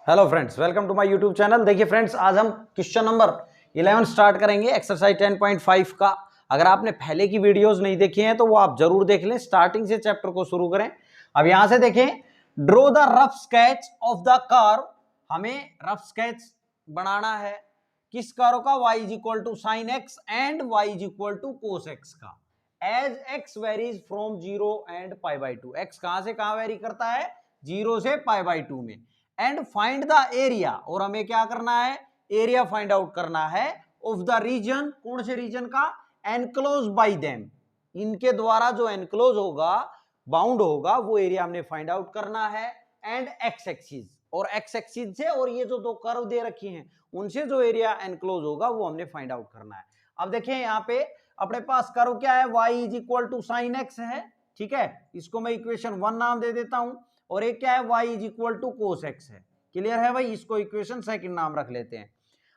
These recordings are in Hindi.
Hello friends, welcome to my YouTube channel. देखिए फ्रेंड्स, आज हम क्वेश्चन नंबर 11 स्टार्ट करेंगे एक्सरसाइज 10.5 का। अगर आपने पहले की वीडियोस नहीं देखी हैं तो वो आप जरूर देख लें, स्टार्टिंग से चैप्टर को शुरू करें। अब यहां से देखें, draw the rough sketch of the curve. हमें रफ स्केच बनाना है किस कर्व का? y is equal to sine x and y is equal to cos x का। As x varies from 0 and pi by 2। x कहां से कहां वेरी करता है? 0 से पाई बाई 2 में। एंड फाइंड द एरिया, और हमें क्या करना है? एरिया फाइंड आउट करना है ऑफ द रीजन। कौन से रीजन का? Enclose by them. इनके द्वारा जो एनक्लोज होगा, बाउंड होगा, वो एरिया हमने फाइंड आउट करना है। एंड एक्स एक्सिस, और एक्स एक्सिस से और ये जो दो कर्व दे रखी हैं उनसे जो एरिया एनक्लोज होगा वो हमने फाइंड आउट करना है। अब देखें यहाँ पे अपने पास कर्व क्या है? y is equal to sine x है, ठीक है। इसको मैं इक्वेशन 1 नाम दे देता हूं। और एक क्या है? y is equal to cos x है। क्लियर है भाई? इसको इक्वेशन सेकंड नाम रख लेते हैं।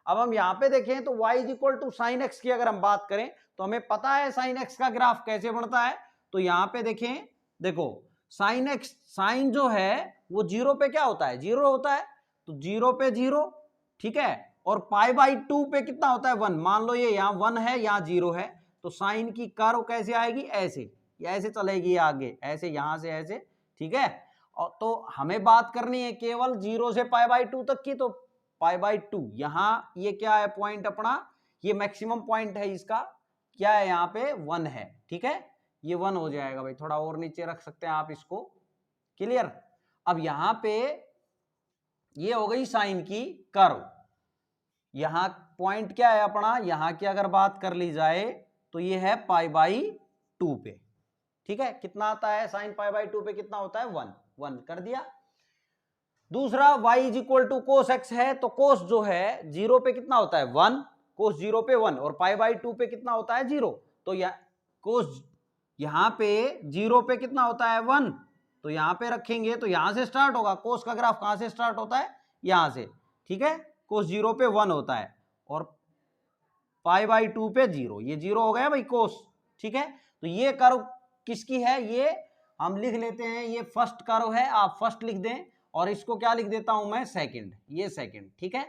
अब हम यहाँ पे देखें तो y is equal to sine x की अगर हम बात करें तो हमें पता है साइन एक्स का ग्राफ कैसे बनता है। तो यहाँ पे देखें, देखो साइन एक्स, साइन जो है वो 0 पे क्या होता है? 0 होता है। तो 0 पे 0, ठीक है। और पाई बाई 2 पे कितना होता है? 1। मान लो ये यहाँ 1 है, यहाँ 0 है, तो साइन की कर्व कैसे आएगी? ऐसे, ऐसे चलेगी आगे, ऐसे, यहां से ऐसे, ठीक है। और तो हमें बात करनी है केवल 0 से पाई बाई 2 तक की। तो पाई बाई 2 यहां ये क्या है? पॉइंट अपना, ये मैक्सिमम पॉइंट है इसका, क्या है? यहाँ पे 1 है, ठीक है। ये 1 हो जाएगा भाई, थोड़ा और नीचे रख सकते हैं आप इसको। क्लियर? अब यहां पे ये हो गई साइन की कर्व। यहां पॉइंट क्या है अपना? यहां की अगर बात कर ली जाए तो ये है पाई बाई 2 पे, ठीक है। कितना आता है साइन पाई बाई 2 पे? कितना होता है? 1। 1 कर दिया। दूसरा y is equal to cos x है, तो कोस जो है 0 पे कितना होता है? 1। कोस 0 पे 1, और पाई बाई 2 पे कितना होता है? 0। तो कोस यहां पे 0 पे कितना होता है? 1। तो यहां पे रखेंगे तो यहां से स्टार्ट होगा। कोस का ग्राफ कहां से स्टार्ट होता है? यहां से, ठीक है। कोस 0 पे 1 होता है, और पाई बाई 2 पे 0। ये 0 हो गया भाई कोस, ठीक है। तो ये कर्व किसकी है? ये हम लिख लेते हैं, ये फर्स्ट कर्व है, आप फर्स्ट लिख दें। और इसको क्या लिख देता हूं मैं? सेकंड। ये सेकंड, ठीक है।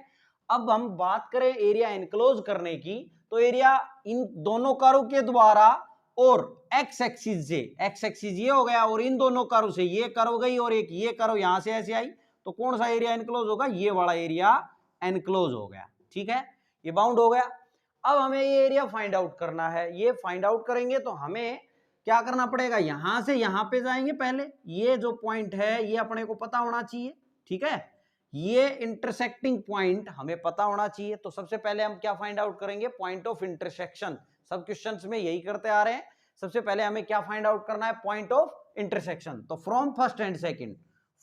अब हम बात करें एरिया एनक्लोज करने की, तो एरिया इन दोनों कर्व के द्वारा और एक्स एक्सिस से, एक्स एक्सिस ये हो गया, और इन दोनों कर्व से ये कर्व गई, और एक ये कर्व यहां से ऐसे आई, तो कौन सा एरिया एनक्लोज होगा? ये वाला एरिया एनक्लोज हो गया, ठीक है। ये बाउंड हो गया। अब हमें ये एरिया फाइंड आउट करना है। ये फाइंड आउट करेंगे तो हमें क्या करना पड़ेगा? यहां से यहां पे जाएंगे पहले। ये जो पॉइंट है ये अपने को पता होना चाहिए, ठीक है। ये इंटरसेक्टिंग पॉइंट हमें पता होना चाहिए। तो सबसे पहले हम क्या फाइंड आउट करेंगे? Point of intersection. सब क्वेश्चंस में यही करते आ रहे हैं। सबसे पहले हमें क्या फाइंड आउट करना है? Point of intersection. तो from first and second,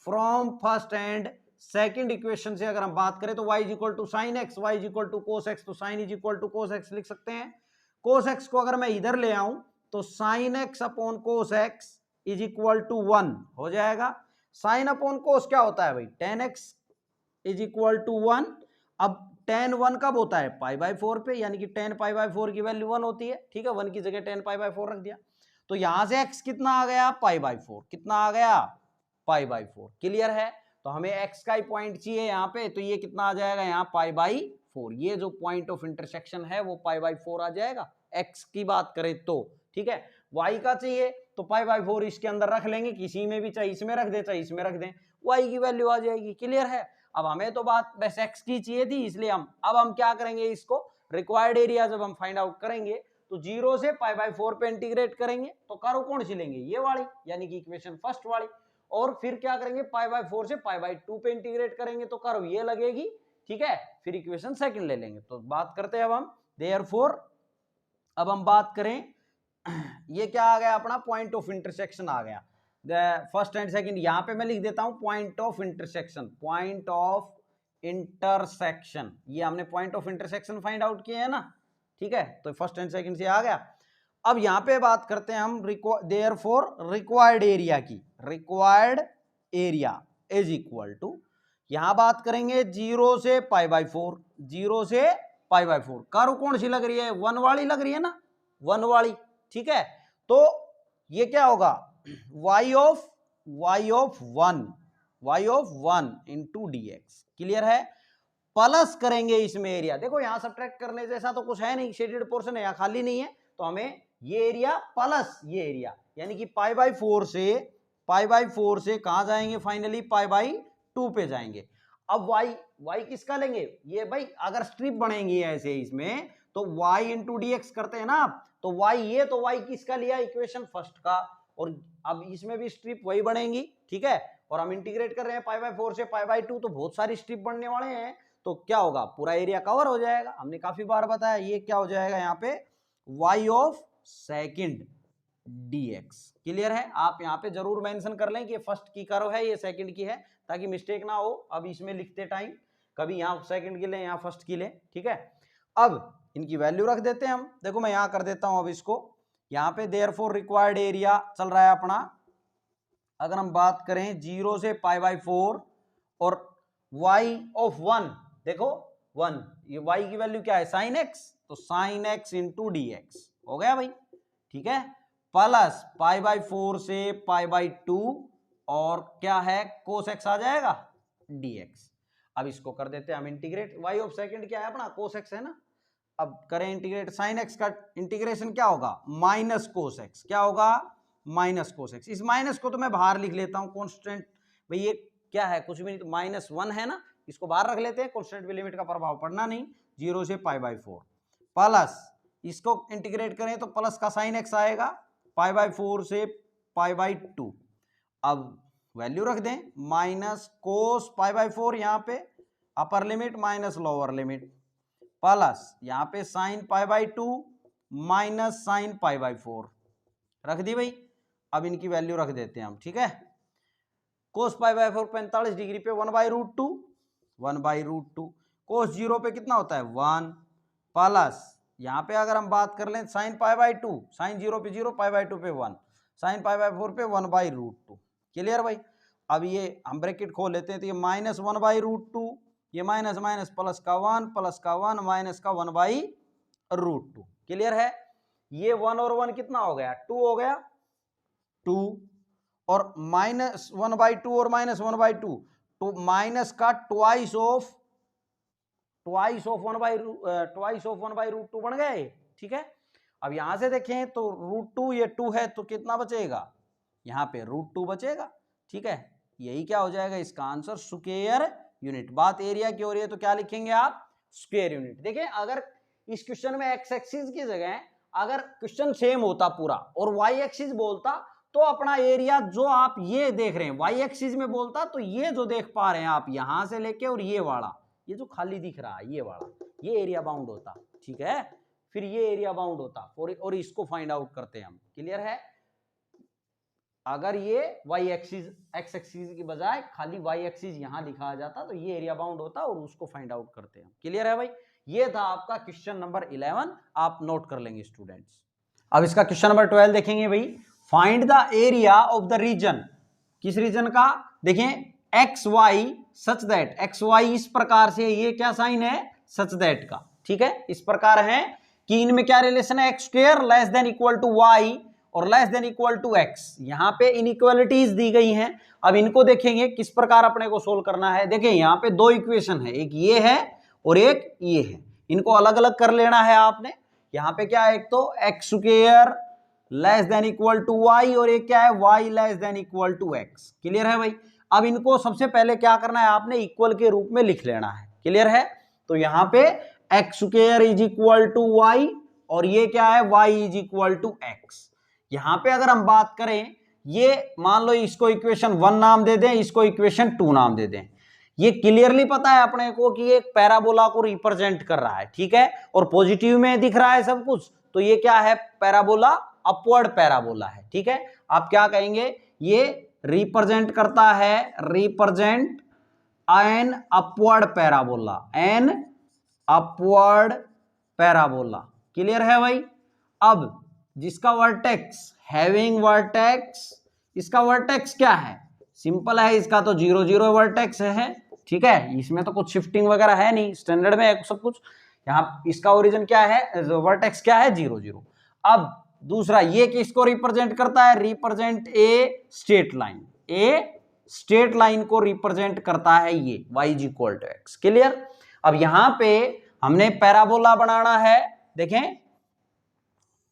from first and second equation से अगर हम बात करें तो y is equal to sine x, y is equal to cos x, तो sine is equal to cos x लिख सकते हैं। कोस एक्स को अगर मैं इधर ले आऊं तो sine x upon cos x is equal to 1 हो जाएगा। साइन अपॉन कोस क्या होता है भाई? Tan x is equal to 1। अब टेन 1 कब होता है? पाई बाई 4 पे, यानी कि टेन पाई बाई 4 की वैल्यू 1 होती है, ठीक है। 1 की जगह टेन पाई बाई 4 रख दिया। तो यहां से x कितना आ गया? Pi by 4। कितना आ गया? Pi by 4। क्लियर है? तो हमें x का ही पॉइंट चाहिए यहाँ पे, तो ये कितना आ जाएगा? यहाँ पाई बाई 4। ये जो पॉइंट ऑफ इंटरसेक्शन है वो पाई बाई 4 आ जाएगा, x की बात करें तो, ठीक है। y का चाहिए तो पाई बाई 4 इसके अंदर रख लेंगे, किसी में भी, चाहे इसमें रख दे चाहे इसमें रख दें, y की वैल्यू आ जाएगी। क्लियर है? अब हमें तो बात बस x की चाहिए थी, इसलिए अब हम क्या करेंगे? इसको रिक्वायर्ड एरिया जब हम फाइंड आउट करेंगे तो 0 से पाई बाई 4 पे इंटीग्रेट करेंगे, तो कर्व कौन सी लेंगे? ये वाली, यानी कि इक्वेशन फर्स्ट वाली। और फिर क्या करेंगे? पाई बाई 4 से पाई बाई 2 पे इंटीग्रेट करेंगे, तो कर्व ये लगेगी, ठीक है। फिर इक्वेशन सेकंड ले लेंगे। तो बात करते हैं अब हम, देयरफॉर अब हम बात करें, ये क्या आ गया अपना? पॉइंट ऑफ इंटरसेक्शन आ गया। फर्स्ट एंड सेकंड, यहां पे मैं लिख देता हूं point of intersection, point of intersection. ये हमने point of intersection find out किए है ना, ठीक है। तो फर्स्ट एंड सेकंड से आ गया। अब यहां पे बात करते हैं हम देयरफॉर रिक्वायर्ड एरिया की। Required area is equal to, यहां बात करेंगे 0 से पाई बाई 4, 0 से पाई बाई 4। कर्व कौन सी लग रही है? 1 वाली लग रही है ना, 1 वाली, ठीक है। तो ये क्या होगा? y of 1, y of 1 into d x. Clear है? प्लस करेंगे इसमें एरिया, देखो यहां सब्ट्रैक्ट करने जैसा तो कुछ है नहीं, शेडेड पोर्शन है, यहाँ खाली नहीं है, तो हमें ये एरिया प्लस ये एरिया, यानी कि पाई बाई 4 से कहां जाएंगे फाइनली, पाई बाई 2 पे जाएंगे। अब y किसका लेंगे, ये भाई अगर स्ट्रिप बनेंगी ऐसे इसमें तो y इंटू डी एक्स करते हैं ना आप, तो y ये तो y किसका लिया, इक्वेशन फर्स्ट का, और अब इसमें भी स्ट्रिप वही बनेंगी, ठीक है। और हम इंटीग्रेट कर रहे हैं पाई बाई 4 से पाई बाई 2, तो बहुत सारी स्ट्रिप बनने वाले हैं, तो क्या होगा, पूरा एरिया कवर हो जाएगा। हमने काफी बार बताया, ये क्या हो जाएगा यहाँ पे, y of second dx। Clear है? आप यहाँ पे जरूर मेंशन कर लें कि ये फर्स्ट की कर्व है, ये सेकंड की है, ताकि मिस्टेक ना हो अब इसमें लिखते टाइम, कभी यहाँ सेकंड की ले यहाँ फर्स्ट की ले, ठीक है। अब इनकी वैल्यू रख देते हैं हम, देखो मैं यहाँ कर देता हूं अब इसको, यहाँ पे देयरफॉर रिक्वायर्ड एरिया चल रहा है अपना, अगर हम बात करें 0 से पाई बाई 4 और y ऑफ 1, देखो 1, ये y की वैल्यू क्या है, साइन x, तो sine x into d x हो गया भाई, ठीक है, प्लस पाई बाई 4 से पाई बाई 2 और क्या है, कोस x आ जाएगा dx। अब इसको कर देते हैं हम इंटीग्रेट, y ऑफ सेकंड क्या है अपना, कोस x है ना, अब करें इंटीग्रेट, साइन x का इंटीग्रेशन क्या होगा, माइनस कोस x, क्या होगा, माइनस कोस x। इस माइनस को तो मैं बाहर लिख लेता हूं, कांस्टेंट भाई ये क्या है, कुछ भी नहीं, तो -1 है ना, इसको बाहर रख लेते हैं, कांस्टेंट पे लिमिट का प्रभाव पड़ना नहीं, 0 से पाई बाई 4 प्लस इसको इंटीग्रेट करें तो प्लस का साइन x आएगा, पाई बाई 4 से पाई बाई 2। अब वैल्यू रख दें, माइनस कोस पाई बाई 4 यहाँ पे upper limit minus lower limit, plus यहाँ पे sine pi by 2 minus sine pi by 4 रख दी भाई। अब इनकी वैल्यू रख देते हैं हम, ठीक है। कोस पाई बाई 4 45 डिग्री पे 1/√2, 1/√2, कोस 0 पे कितना होता है 1, प्लस यहाँ पे अगर हम बात कर लें साइन पाई बाई 2, साइन 0 पे 0, पाई बाई 2 पे 1, साइन पाई बाई 4 पे 1/√2। क्लियर भाई? अब ये हम ब्रैकेट खोल लेते हैं, तो ये माइनस 1/√2, ये माइनस माइनस प्लस का 1, प्लस का 1, माइनस का 1/√2। क्लियर है? ये 1 और 1 कितना हो गया, 2 हो गया, 2, और माइनस 1/2 और माइनस 1/2, तो माइनस का ट्वाइस ऑफ 1/√2 बन गए, ठीक है। अब यहां से देखें तो √2, ये 2 है तो कितना बचेगा, यहाँ पे √2 बचेगा, ठीक है। यही क्या हो जाएगा इसका आंसर, स्क्वायर यूनिट। बात एरिया की हो रही है तो क्या लिखेंगे आप, स्क्वायर यूनिट। देखिए अगर इस क्वेश्चन में एक्स एक्सिस की जगह अगर क्वेश्चन सेम होता पूरा और वाई एक्सिस बोलता, तो अपना एरिया जो आप ये देख रहे हैं वाई एक्सिस में बोलता, तो ये जो देख पा रहे हैं आप यहां से लेके और ये वाला, ये जो खाली दिख रहा है ये वाला, ये एरिया बाउंड होता, ठीक है। फिर ये एरिया बाउंड होता और इसको फाइंड आउट करते हैं हम। क्लियर है? अगर ये वाई एक्सिस एक्स एक्सिस की बजाय खाली वाई एक्सिस यहां लिखा आ जाता, तो ये एरिया बाउंड होता और उसको फाइंड आउट करते हैं। क्लियर है भाई? ये था आपका क्वेश्चन नंबर 11, आप नोट कर लेंगे स्टूडेंट्स। अब इसका क्वेश्चन नंबर 12 देखेंगे भाई, find the area of the region. किस रीजन का, देखें x y such that, x y इस प्रकार से, ये क्या साइन है, सच दैट का, ठीक है, इस प्रकार है कि इनमें क्या रिलेशन है, x square less than equal to y और less than equal to x. यहां पे इनइक्वालिटीज दी गई हैं। अब इनको देखेंगे किस प्रकार अपने को सोल्व करना है। देखिए यहाँ पे दो इक्वेशन है, एक ये है और एक ये है, इनको अलग अलग कर लेना है आपने। यहाँ पे क्या है, एक तो x square less than equal to y और एक क्या है, y less than equal to x. Clear है भाई? अब इनको सबसे पहले क्या करना है, आपने इक्वल के रूप में लिख लेना है। क्लियर है? तो यहाँ पे x square is equal to y और ये क्या है, y is equal to x. यहां पे अगर हम बात करें, ये मान लो इसको इक्वेशन 1 नाम दे दें, इसको इक्वेशन 2 नाम दे दें। ये क्लियरली पता है अपने को कि एक पैराबोला को रिप्रेजेंट कर रहा है, ठीक है, और पॉजिटिव में दिख रहा है सब कुछ, तो ये क्या है, पैराबोला, अपवर्ड पैराबोला है, ठीक है। आप क्या कहेंगे, ये रिप्रेजेंट करता है, represent an upward parabola, an upward parabola. Clear है भाई? अब जिसका वर्टेक्स, हैविंग वर्टेक्स, इसका वर्टेक्स क्या है, सिंपल है, इसका तो 0 0 वर्टेक्स है, ठीक है, इसमें तो कुछ शिफ्टिंग वगैरह है नहीं, स्टैंडर्ड में है सब कुछ। यहाँ इसका ओरिजिन क्या है, वर्टेक्स क्या है, 0 0। अब दूसरा ये किसको रिप्रेजेंट करता है, represent a straight line, a straight line को रिप्रेजेंट करता है ये y is equal to x. Clear. अब यहां पे हमने पैराबोला बनाना है, देखें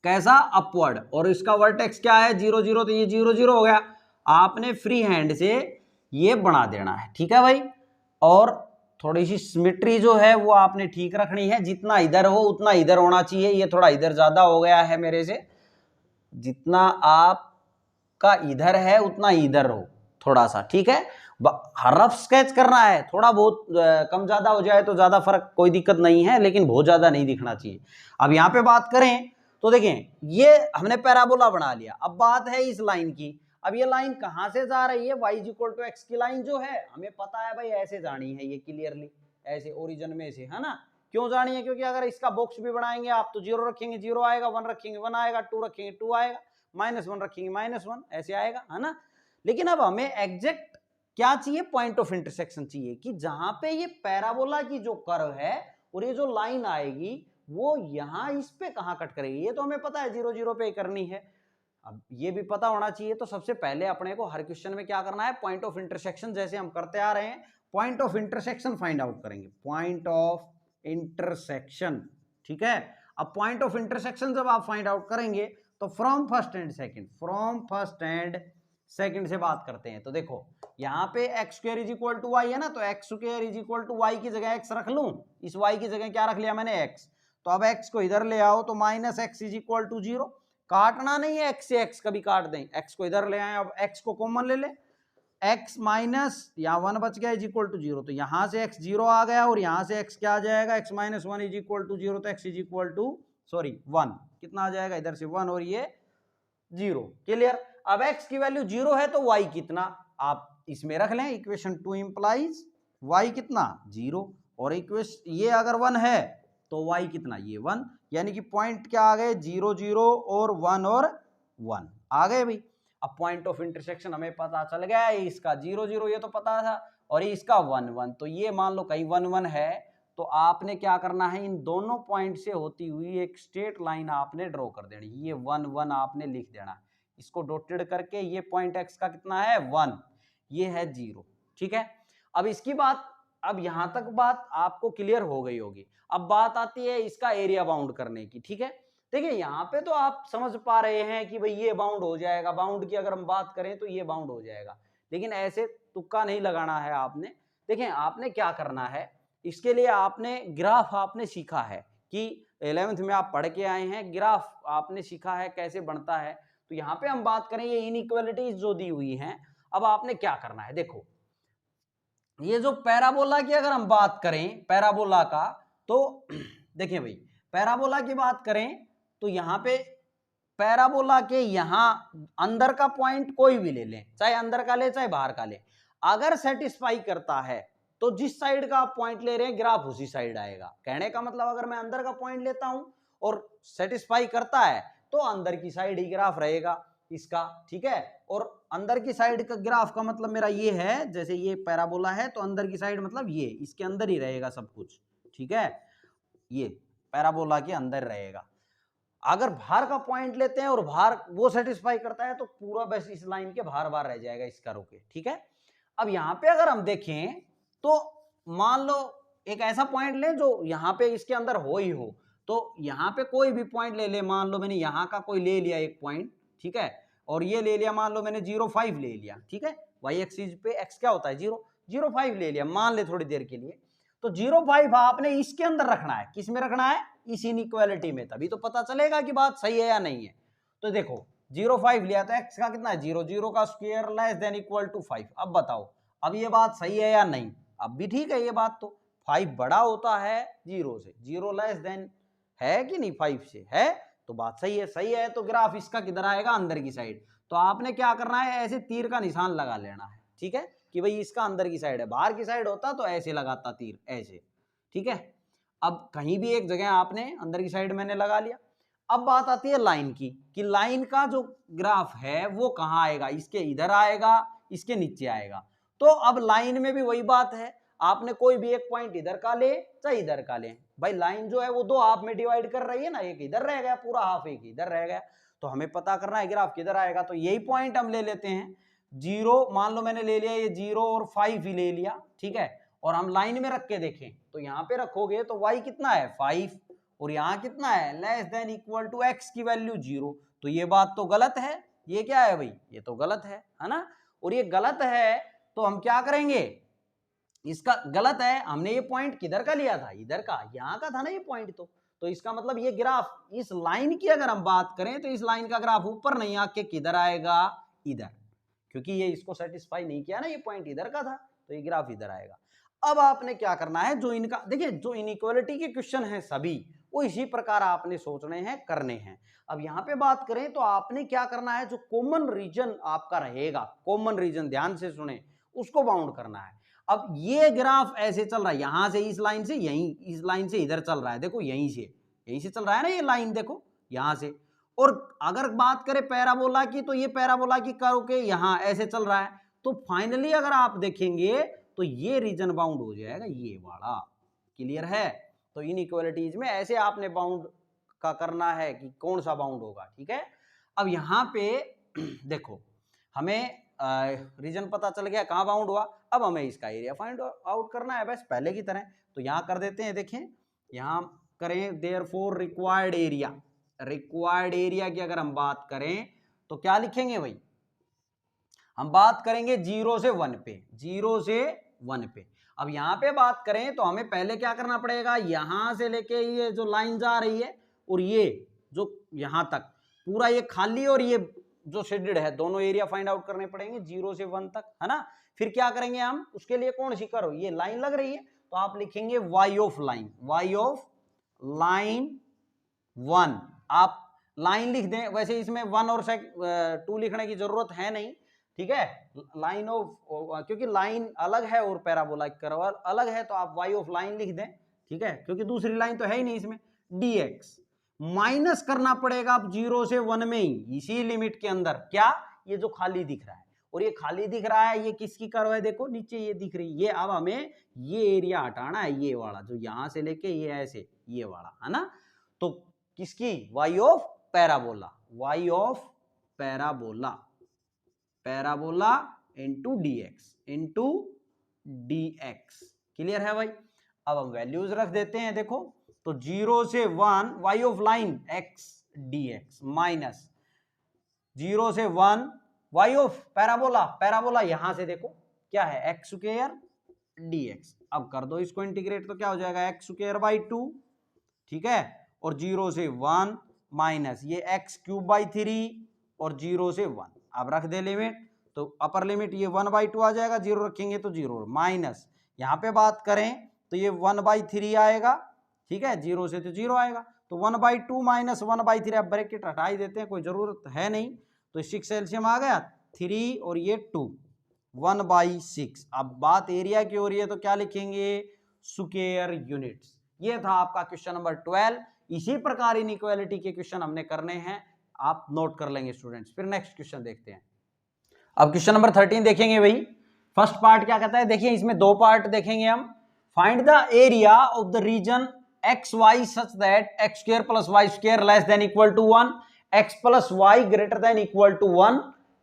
कैसा, अपवर्ड, और इसका वर्टेक्स क्या है 0 0, तो ये 0 0 हो गया। आपने फ्री हैंड से ये बना देना है, ठीक है भाई। और थोड़ी सी सिमेट्री जो है वो आपने ठीक रखनी है, जितना इधर हो उतना इधर होना चाहिए। ये थोड़ा इधर ज्यादा हो गया है मेरे से, जितना आपका इधर है उतना इधर हो थोड़ा सा, ठीक है। रफ स्केच करना है, थोड़ा बहुत कम ज्यादा हो जाए तो ज्यादा फर्क कोई दिक्कत नहीं है, लेकिन बहुत ज्यादा नहीं दिखना चाहिए। अब यहाँ पे बात करें तो देखें ये हमने पैराबोला बना लिया। अब बात है इस लाइन की। अब ये लाइन कहां से जा रही है, y इक्वल टू एक्स की लाइन जो है हमें पता है भाई ऐसे जानी है, ये क्लियरली ऐसे ओरिजिन में से, है ना। क्यों जानी है, क्योंकि अगर इसका बॉक्स भी बनाएंगे आप तो 0 रखेंगे 0 आएगा, 1 रखेंगे 1 आएगा, 2 रखेंगे 2 आएगा, -1 रखेंगे -1 ऐसे आएगा, है ना। लेकिन अब हमें एग्जैक्ट क्या चाहिए, पॉइंट ऑफ इंटरसेक्शन चाहिए, कि जहां पे ये पैराबोला की जो कर्व है और ये जो लाइन आएगी वो यहां इस पे कहां कट करेगी। ये तो हमें पता है 0 0 पे करनी है। अब ये भी पता होना चाहिए, तो सबसे पहले अपने को हर क्वेश्चन में क्या करना है, पॉइंट ऑफ इंटरसेक्शन जैसे हम करते आ रहे हैं, point of intersection find out करेंगे, पॉइंट ऑफ इंटरसेक्शन, ठीक है। अब पॉइंट ऑफ इंटरसेक्शन जब आप फाइंड आउट करेंगे तो फ्रॉम फर्स्ट एंड सेकंड से बात करते हैं। तो देखो यहाँ पे x square is equal to y है ना, तो x square is equal to y की जगह एक्स रख लूं, इस वाई की जगह क्या रख लिया मैंने, एक्स। तो अब एक्स को इधर ले आओ तो minus x is equal to 0, काटना नहीं है एक्स से एक्स, कभी काट दें, एक्स को इधर ले आए, अब एक्स को कॉमन ले ले, एक्स माइनस यहाँ 1 बच गया इज इक्वल टू 0, तो यहां से एक्स 0 आ गया और यहां से एक्स क्या आ जाएगा, x minus 1 is equal to 0, तो एक्स इज इक्वल टू 1 कितना आ जाएगा, इधर से 1 और ये 0। क्लियर। अब x की वैल्यू 0 है तो y कितना, आप इसमें रख लें, इक्वेशन 2 इंप्लाइज y कितना 0, और इक्वेशन ये अगर 1 है तो y कितना, ये 1, यानी कि पॉइंट क्या आ गए 0 0 और 1 आ गए भाई। अब पॉइंट ऑफ इंटरसेक्शन हमें पता चल गया है, इसका 0 0 ये तो पता था, और इसका 1 1, तो ये मान लो कहीं 1 1 है, तो आपने क्या करना है, इन दोनों पॉइंट से होती हुई एक स्ट्रेट लाइन आपने ड्रॉ कर देनी, ये 1 1 आपने लिख देना, इसको डॉटेड करके, ये पॉइंट x का कितना है 1, ये है 0, ठीक है। अब इसकी बात, अब यहां तक बात आपको क्लियर हो गई होगी। अब बात आती है इसका एरिया बाउंड करने की, ठीक है। देखिए यहाँ पे तो आप समझ पा रहे हैं कि भाई ये बाउंड हो जाएगा, बाउंड की अगर हम बात करें तो ये बाउंड हो जाएगा, लेकिन ऐसे तुक्का नहीं लगाना है आपने। देखें आपने क्या करना है, इसके लिए आपने ग्राफ आपने सीखा है कि 11th में आप पढ़ के आए हैं, ग्राफ आपने सीखा है कैसे बनता है। तो यहाँ पे हम बात करें ये इनइक्वालिटीज जो दी हुई हैं, अब आपने क्या करना है, देखो ये जो पैराबोला की अगर हम बात करें, पैराबोला का, तो देखिए भाई पैराबोला की बात करें तो यहाँ पे पैराबोला के यहाँ अंदर का पॉइंट कोई भी ले लें, चाहे अंदर का ले चाहे बाहर का ले, अगर सेटिस्फाई करता है तो जिस साइड का आप पॉइंट ले रहे हैं ग्राफ उसी साइड आएगा। कहने का मतलब अगर मैं अंदर का पॉइंट लेता हूं और सेटिस्फाई करता है तो अंदर की साइड ही ग्राफ रहेगा इसका, ठीक है। और अंदर की साइड का ग्राफ का मतलब मेरा ये है, जैसे ये पैराबोला है तो अंदर की साइड मतलब ये इसके अंदर ही रहेगा सब कुछ, ठीक है, ये पैराबोला के अंदर रहेगा। अगर बाहर का पॉइंट लेते हैं और बाहर वो सेटिस्फाई करता है तो पूरा बस इस लाइन के बाहर बाहर रह जाएगा इसका रोके, ठीक है। अब यहाँ पे अगर हम देखें तो मान लो एक ऐसा पॉइंट लें जो यहाँ पे इसके अंदर हो ही हो, तो यहाँ पे कोई भी पॉइंट ले ले, मान लो मैंने यहाँ का कोई ले लिया एक पॉइंट, ठीक है, और ये ले लिया, मान लो मैंने 0.5 ले लिया, ठीक है, y एक्सिस पे x क्या होता है 0.5 ले लिया मान ले थोड़ी देर के लिए, तो 0.5 आपने इसके अंदर रखना है, किस में रखना है, इस इनइक्वालिटी में, तभी तो पता चलेगा कि बात सही है या नहीं है। तो देखो 0.5 लिया तो x का कितना है 0, 0 का square less than equal to 5। अब बताओ अब ये बात सही है या नहीं, अब भी ठीक है ये बात, तो 5 बड़ा होता है 0 से, 0 लेस देन है कि नहीं 5 से, है तो बात सही है, सही है तो ग्राफ इसका किधर आएगा अंदर की साइड। तो आपने क्या करना है, ऐसे तीर का निशान लगा लेना है, ठीक है, कि भाई इसका अंदर की साइड है, बाहर की साइड होता तो ऐसे लगाता तीर ऐसे, ठीक है। अब कहीं भी एक जगह आपने अंदर की साइड मैंने लगा लिया। अब बात आती है लाइन की, कि लाइन का जो ग्राफ है वो कहाँ आएगा, इसके इधर आएगा इसके नीचे आएगा। तो अब लाइन में भी वही बात है, आपने कोई भी एक पॉइंट इधर का ले चाहे इधर का ले, भाई लाइन जो है वो दो हाफ में डिवाइड कर रही है ना, एक इधर रह गया पूरा हाफ, एक इधर रह गया, तो हमें पता करना है ग्राफ किधर आएगा, तो यही पॉइंट हम ले लेते हैं। जीरो मान लो मैंने ले लिया, ये 0 और 5 ही ले लिया, ठीक है, और हम लाइन में रख के देखें तो यहाँ पे रखोगे तो y कितना है 5 और यहाँ कितना है less than equal to x की वैल्यू 0, तो ये बात तो गलत है, ये क्या है भाई, ये तो गलत है ना। और ये गलत है तो हम क्या करेंगे, इसका गलत है, हमने ये पॉइंट किधर का लिया था, इधर का, यहाँ का था ना ये पॉइंट, तो इसका मतलब ये ग्राफ, इस लाइन की अगर हम बात करें तो इस लाइन का ग्राफ ऊपर नहीं आके किधर आएगा, इधर, क्योंकि ये इसको सेटिस्फाई नहीं किया ना, ये पॉइंट इधर का था तो ये ग्राफ इधर आएगा। अब आपने क्या करना है, जो इनका देखिए जो इनइक्वालिटी के क्वेश्चन हैं सभी वो इसी प्रकार आपने सोचने हैं, करने हैं। अब यहाँ पे बात करें तो आपने क्या करना है, जो कॉमन रीजन आपका रहेगा, कॉमन रीजन ध्यान से सुने, उसको बाउंड करना है। अब ये ग्राफ ऐसे चल रहा है, यहां से इस लाइन से यहीं, इस लाइन से इधर चल रहा है, देखो यहीं से चल रहा है ना ये लाइन, देखो यहां से। और अगर बात करें पैराबोला की तो ये पैराबोला की कर्व के यहां ऐसे चल रहा है, तो फाइनली अगर आप देखेंगे तो ये रीजन बाउंड हो जाएगा, ये वाला, क्लियर है। तो इनइक्वालिटीज में ऐसे आपने बाउंड का करना है कि कौन सा बाउंड होगा, ठीक है। अब यहाँ पे देखो हमें रीजन पता चल गया कहाँ बाउंड हुआ, अब हमें इसका एरिया फाइंड आउट करना है, बस पहले की तरह। तो यहाँ कर देते हैं, देखें यहाँ करें देयरफॉर रिक्वायर्ड एरिया की अगर हम बात करें तो क्या लिखेंगे भाई, हम बात करेंगे 0 से 1 पे, 0 से 1 पे। अब यहाँ पे बात करें तो हमें पहले क्या करना पड़ेगा, यहां से लेके ये जो लाइन जा रही है और ये जो यहां तक पूरा ये खाली और ये जो शेडेड है, दोनों एरिया फाइंड आउट करने पड़ेंगे 0 से 1 तक, है ना। फिर क्या करेंगे हम, उसके लिए कौन सी करो, ये लाइन लग रही है तो आप लिखेंगे y ऑफ लाइन 1, आप लाइन लिख दें, वैसे इसमें 1 और 2 लिखने की जरूरत है नहीं, ठीक है, लाइन ऑफ, क्योंकि लाइन अलग है और पैराबोलाइक कर्व अलग है, तो आप y ऑफ लाइन लिख दें, ठीक है, क्योंकि दूसरी लाइन तो है ही नहीं इसमें। dx माइनस करना पड़ेगा अब 0 से 1 में ही, इसी लिमिट के अंदर, क्या, ये जो खाली दिख रहा है, और ये खाली दिख रहा है ये किसकी कर्व है, देखो नीचे ये दिख रही है, ये अब हमें ये एरिया हटाना है, ये वाला जो यहां से लेके ये ऐसे, ये वाला, है ना। तो किसकी, y of parabola into dx, clear है भाई। अब हम वैल्यूज रख देते हैं, देखो तो 0 से 1 y of line x dx minus 0 से 1 y ऑफ पैराबोला यहां से देखो क्या है x स्क्वायर dx, अब कर दो इसको इंटीग्रेट तो क्या हो जाएगा x स्क्वायर बाई 2, ठीक है, और 0 से 1 माइनस ये x क्यूब बाई 3 और 0 से 1, अब रख दे लिमिट, तो अपर लिमिट ये 1/2 आ जाएगा, 0 रखेंगे तो 0 माइनस, यहाँ पे बात करें तो ये 1/3 आएगा, ठीक है, 0 से तो 0 आएगा, तो 1/2 माइनस 1/3, अब ब्रैकेट हटा ही देते हैं, कोई जरूरत है नहीं, तो 6 एलसीएम आ गया 3 और ये 2, 1/6। अब बात एरिया की हो रही है तो क्या लिखेंगे, स्क्वायर यूनिट्स। ये था आपका क्वेश्चन नंबर 12। इसी प्रकार इनइक्वालिटी के क्वेश्चन हमने करने हैं, आप नोट कर लेंगे स्टूडेंट्स। फिर नेक्स्ट क्वेश्चन देखते हैं। अब क्वेश्चन नंबर 13 देखेंगे भाई। फर्स्ट पार्ट क्या कहता है, देखिए इसमें दो पार्ट देखेंगे हम। Find the area of the region x y such that x square plus y square less than equal to 1, x plus y greater than equal to 1,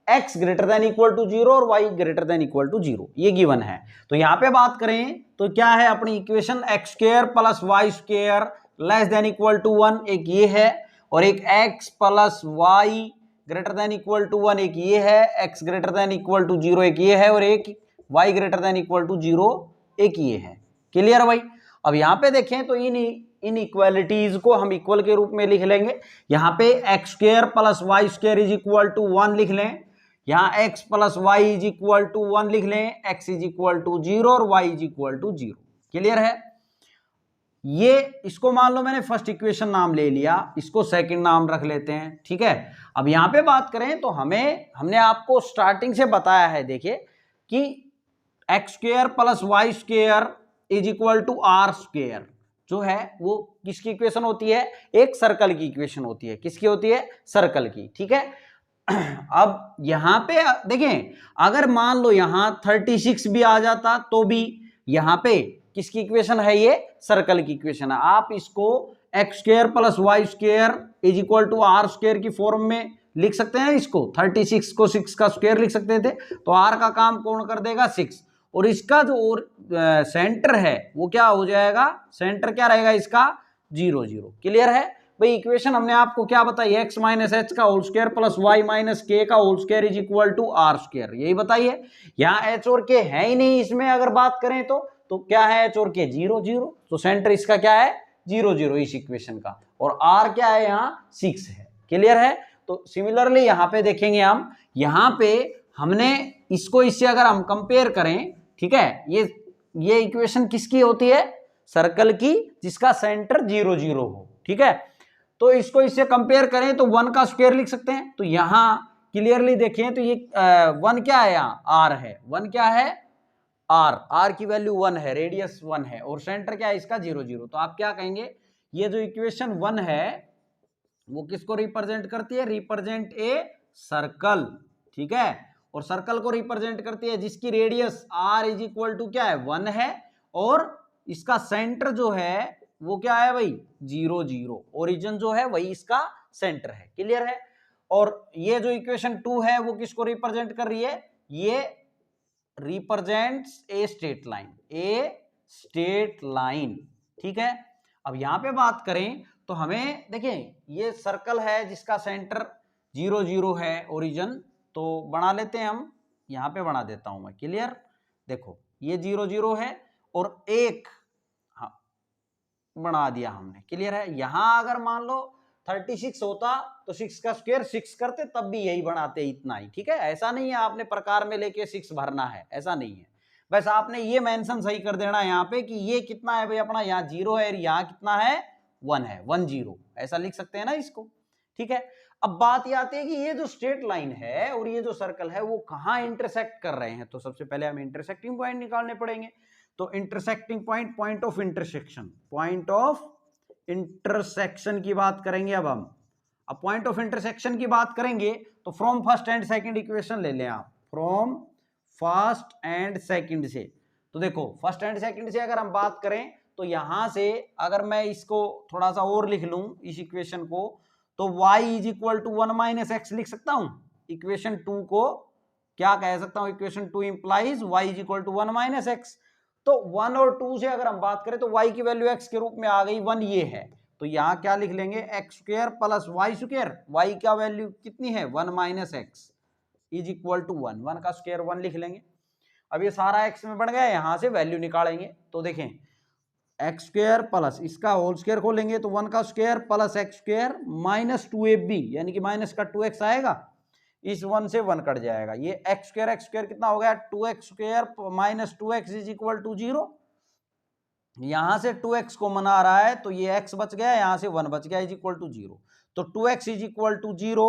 x greater than equal to 0 और y greater than equal to 0, ये गिवन है। तो यहां पे बात करें तो क्या है अपनी equation, x square plus y square less than equal to 1, एक ये है, और एक x plus y greater than equal to 1 एक ये है, x greater than equal to 0 एक ये है, और एक y greater than equal to 0 एक ये है। क्लियर भाई। अब यहाँ पे देखें तो इन इक्वालिटीज को हम इक्वल के रूप में लिख लेंगे। यहाँ पे x square plus y square is equal to 1 लिख लें, यहाँ x plus y is equal to 1 लिख लें, एक्स इज इक्वल टू 0 और y is equal to 0। Clear है। ये इसको मान लो मैंने फर्स्ट इक्वेशन नाम ले लिया, इसको सेकंड नाम रख लेते हैं, ठीक है। अब यहां पे बात करें तो हमने आपको स्टार्टिंग से बताया है, देखिए कि x square plus y square is equal to r square जो है वो किसकी इक्वेशन होती है, एक सर्कल की इक्वेशन होती है। किसकी होती है, सर्कल की, ठीक है। अब यहां पे देखें, अगर मान लो यहां 36 भी आ जाता तो भी यहां पे किसकी इक्वेशन है, ये सर्कल की इक्वेशन है। आप इसको x square plus y square is equal to r square की फॉर्म में लिख सकते हैं इसको, 36 को 6 का स्क्वायर लिख सकते थे, तो r का काम कौन कर देगा 6, और इसका जो सेंटर है वो क्या हो जाएगा, सेंटर क्या रहेगा इसका 0 0। क्लियर है भाई। इक्वेशन हमने आपको क्या बताई, x माइनस एच का whole square plus y minus k का whole square is equal to r square, यही बताइए। यहाँ h और k है ही नहीं इसमें, अगर बात करें तो क्या है h और k 0 0, तो सेंटर इसका क्या है 0 0 इस इक्वेशन का, और r क्या है यहाँ 6 है। क्लियर है। तो सिमिलरली यहाँ पे देखेंगे हम, यहाँ पे हमने इसको इससे अगर हम कंपेयर करें, ठीक है, ये इक्वेशन किसकी होती है, सर्कल की, जिसका सेंटर 0 0 हो। ठीक है, तो इसको इससे कंपेयर करें तो 1 का स्क्वायर लिख सकते हैं। तो यहां क्लियरली देखें तो ये 1 क्या है, यहाँ r है, 1 क्या है r की वैल्यू 1 है, रेडियस 1 है, और सेंटर क्या है इसका 0 0। तो आप क्या कहेंगे, ये जो इक्वेशन 1 है वो किसको रिप्रेजेंट करती है, रिप्रेजेंट ए सर्कल। ठीक है, और सर्कल को रिप्रेजेंट करती है जिसकी radius r is equal to क्या है 1 है, और इसका सेंटर जो है वो क्या है भाई 0 0, ओरिजिन जो है वही इसका सेंटर है। क्लियर है। और ये जो इक्वेशन 2 है वो किसको रिप्रेजेंट कर रही है, ये represents A straight line, a straight line. ठीक है, अब यहां पे बात करें तो हमें देखिए ये सर्कल है जिसका सेंटर 0 0 है ओरिजिन, तो बना लेते हैं हम, यहां पे बना देता हूं मैं। क्लियर, देखो ये 0 0 है और एक बना दिया हमने। क्लियर है। यहां अगर मान लो 36 होता तो 6 का स्क्वायर 6 करते, तब भी यही बनाते, इतना ही। ठीक है, ऐसा नहीं है आपने प्रकार में लेके 6 भरना है, ऐसा नहीं है। बस आपने ये मेंशन सही कर देना यहाँ पे कि ये कितना है भाई अपना, यहाँ 0 है, यहाँ कितना है 1 है, 1 0, ऐसा लिख सकते हैं ना इसको। ठीक है, अब बात ये आती है कि ये जो स्ट्रेट लाइन है और ये जो सर्कल है वो कहाँ इंटरसेक्ट कर रहे हैं। तो सबसे पहले हमें इंटरसेक्टिंग पॉइंट निकालने पड़ेंगे। तो intersecting point, point of intersection, point of intersection की बात करेंगे अब हम। अब पॉइंट ऑफ इंटरसेक्शन की बात करेंगे तो from first and second equation ले लें आप, फ्रॉम फर्स्ट एंड सेकंड से। तो देखो फर्स्ट एंड सेकंड से अगर हम बात करें तो यहां से अगर मैं इसको थोड़ा सा और लिख लूं इस इक्वेशन को, तो y is equal to 1 minus x लिख सकता हूं। इक्वेशन 2 को क्या कह सकता हूं, equation 2 implies y is equal to 1 minus x. तो 1 और 2 से अगर हम बात करें तो y की वैल्यू x के रूप में आ गई 1, ये है। तो यहां क्या लिख लेंगे, x square plus y square, y का वैल्यू कितनी है 1 minus x is equal to 1, 1 का स्क्वायर 1 लिख लेंगे। अब ये सारा x में बढ़ गया, यहां से वैल्यू निकालेंगे। तो देखें एक्स स्क्वायर प्लस इसका होल स्क्वायर खोलेंगे तो 1 का square plus x square minus 2ab, यानी कि माइनस का 2x आएगा, इस 1 से 1 कट जाएगा। ये एक्स स्क्वायर कितना हो गया 2x square minus 2x is equal to 0। यहां से 2x को मना रहा है तो ये x बच गया, यहां से 1 बच गया इज इक्वल टू 0। तो 2x इज इक्वल टू 0,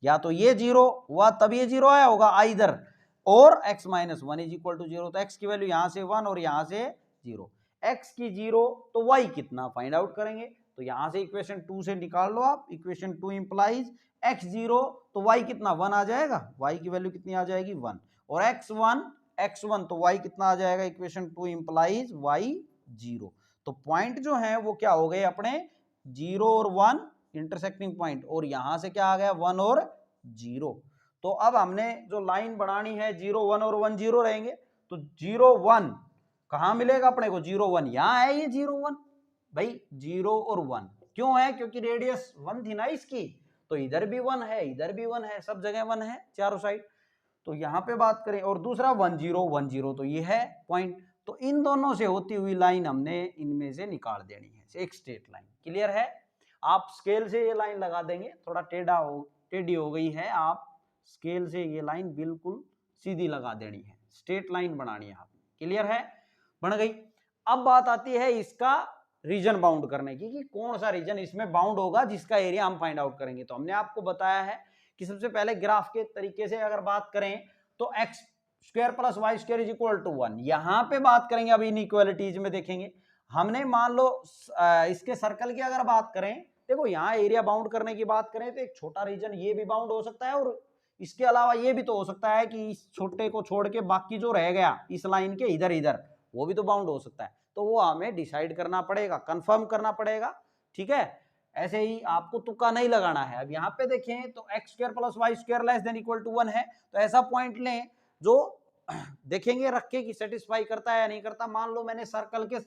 या तो ये 0 हुआ तब ये 0 आया होगा आइदर, और x minus 1 is equal to 0। तो x की वैल्यू यहां से 1 और यहां से 0, x की 0 तो y कितना फाइंड आउट करेंगे। तो यहां से इक्वेशन 2 से निकाल लो आप, इक्वेशन 2 इंप्लाइज x 0 तो y कितना 1 आ जाएगा, y की वैल्यू कितनी आ जाएगी 1, और x1 तो y कितना आ जाएगा, इक्वेशन 2 इंप्लाइज y 0। तो पॉइंट जो है वो क्या हो गए अपने 0 और 1 इंटरसेक्टिंग पॉइंट, और यहां से क्या आ गया 1 और 0। तो अब हमने जो लाइन बनानी है 0 1 और 1 0 रहेंगे, तो 0 1 कहां मिलेगा अपने को, 0 1 यहां है, ये 0 1 भाई 0 और 1 क्यों है, क्योंकि रेडियस 1 थी ना इसकी, तो इधर भी 1 है, इधर भी 1 है, सब जगह 1 है चारों साइड। तो यहां पे बात करें, और दूसरा 1 0 1 0, तो ये है पॉइंट। तो इन दोनों से होती हुई लाइन हमने इनमें से निकाल देनी है, एक स्ट्रेट लाइन। क्लियर है। आप स्केल से ये लाइन लगा देंगे, थोड़ा टेढ़ी हो गई है, आप स्केल से ये लाइन बिल्कुल सीधी लगा देनी है, स्ट्रेट लाइन बनानी है आपने। क्लियर है, बन गई। अब बात आती है इसका रीजन बाउंड करने की, कि कौन सा रीजन इसमें बाउंड होगा जिसका एरिया हम फाइंड आउट करेंगे। तो हमने आपको बताया है कि सबसे पहले ग्राफ के तरीके से अगर बात करें तो x square plus y square is equal to 1, यहां पे बात करेंगे। अब इनइक्वालिटीज में देखेंगे, हमने मान लो इसके सर्कल की अगर बात करें, देखो यहाँ एरिया बाउंड करने की बात करें तो एक छोटा रीजन ये भी बाउंड हो सकता है, और इसके अलावा ये भी तो हो सकता है कि इस छोटे को छोड़ के बाकी जो रह गया इस लाइन के इधर इधर, वो भी तो बाउंड हो सकता है। तो वो हमें डिसाइड करना पड़ेगा, कंफर्म करना पड़ेगा। ठीक है, ऐसे ही आपको तुक्का नहीं लगाना है। अब यहाँ पे देखें तो x square plus y square less than equal to 1 है, तो ऐसा पॉइंट लें जो देखेंगे रख के कि सेटिस्फाई करता है या नहीं करता। मान लो मैंने सर्कल के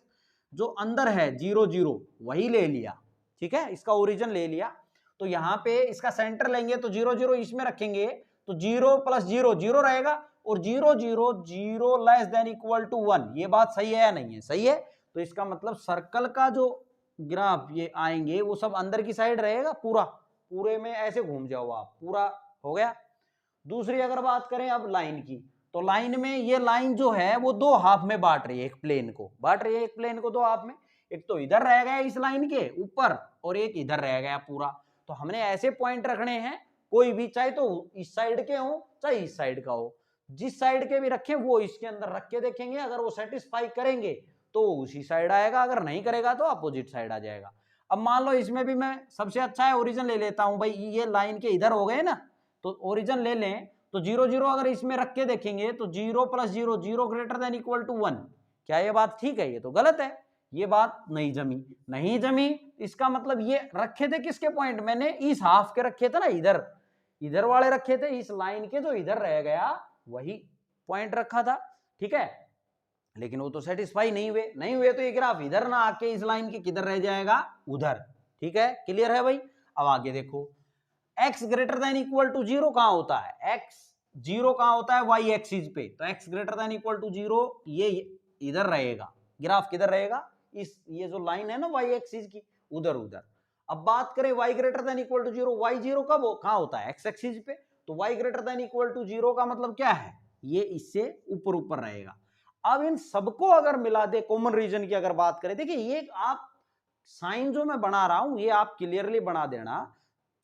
जो अंदर है 0 0 वही ले लिया, ठीक है, इसका ओरिजिन ले लिया, तो यहाँ पे इसका सेंटर लेंगे तो 0 0 इसमें रखेंगे तो 0 प्लस 0 0 रहेगा और 0 0 0 लेस देन इक्वल टू 1। ये बात सही है या नहीं है? सही है। तो इसका मतलब सर्कल का जो ग्राफ ये आएंगे वो सब अंदर की साइड रहेगा, पूरे में ऐसे घूम जाओ आप, पूरा हो गया। दूसरी अगर बात करें अब लाइन की, तो लाइन में ये लाइन जो है वो दो हाफ में बांट रही है, एक प्लेन को बांट रही है, एक प्लेन को दो हाफ में, एक तो इधर रह गया इस लाइन के ऊपर और एक इधर रह गया पूरा। तो हमने ऐसे पॉइंट रखने हैं कोई भी, चाहे तो इस साइड के हो चाहे इस साइड का हो, जिस साइड के भी रखें वो इसके अंदर रख के देखेंगे, अगर वो सेटिस्फाई करेंगे तो उसी साइड आएगा, अगर नहीं करेगा तो अपोजिट साइड आ जाएगा। अब मान लो इसमें भी मैं सबसे अच्छा है ओरिजिन ले लेता हूं भाई, ये लाइन के इधर हो गए ना, तो ओरिजिन ले लें तो 0 0 अगर इसमें रख के देखेंगे तो 0 plus 0 0 greater than equal to 1। क्या ये बात ठीक है? ये तो गलत है, ये बात नहीं जमी, नहीं जमी। इसका मतलब ये रखे थे किसके पॉइंट, मैंने इस हाफ के रखे थे ना, इधर वाले रखे थे, इस लाइन के जो इधर रह गया वही पॉइंट रखा था, ठीक है। लेकिन वो तो सेटिस्फाई नहीं हुए तो ये ग्राफ इधर ना आके इस लाइन के किधर रह जाएगा, उधर, ठीक है। क्लियर है भाई? अब आगे देखो, x greater than equal to 0 कहां होता है, x 0 कहां होता है, y एक्सिस पे, तो x greater than equal to 0 ये इधर रहेगा, ग्राफ किधर रहेगा, इस ये जो लाइन है ना y एक्सिस की उधर। अब बात करें y greater than equal to 0, y 0 कब कहां होता है, x एक्सिस पे, तो y greater than equal to 0 का मतलब क्या है, ये इससे ऊपर रहेगा। अब इन सबको अगर मिला दे, कॉमन रीजन की अगर बात करें, देखिए ये आप साइन जो मैं बना रहा हूं ये आप क्लियरली बना देना,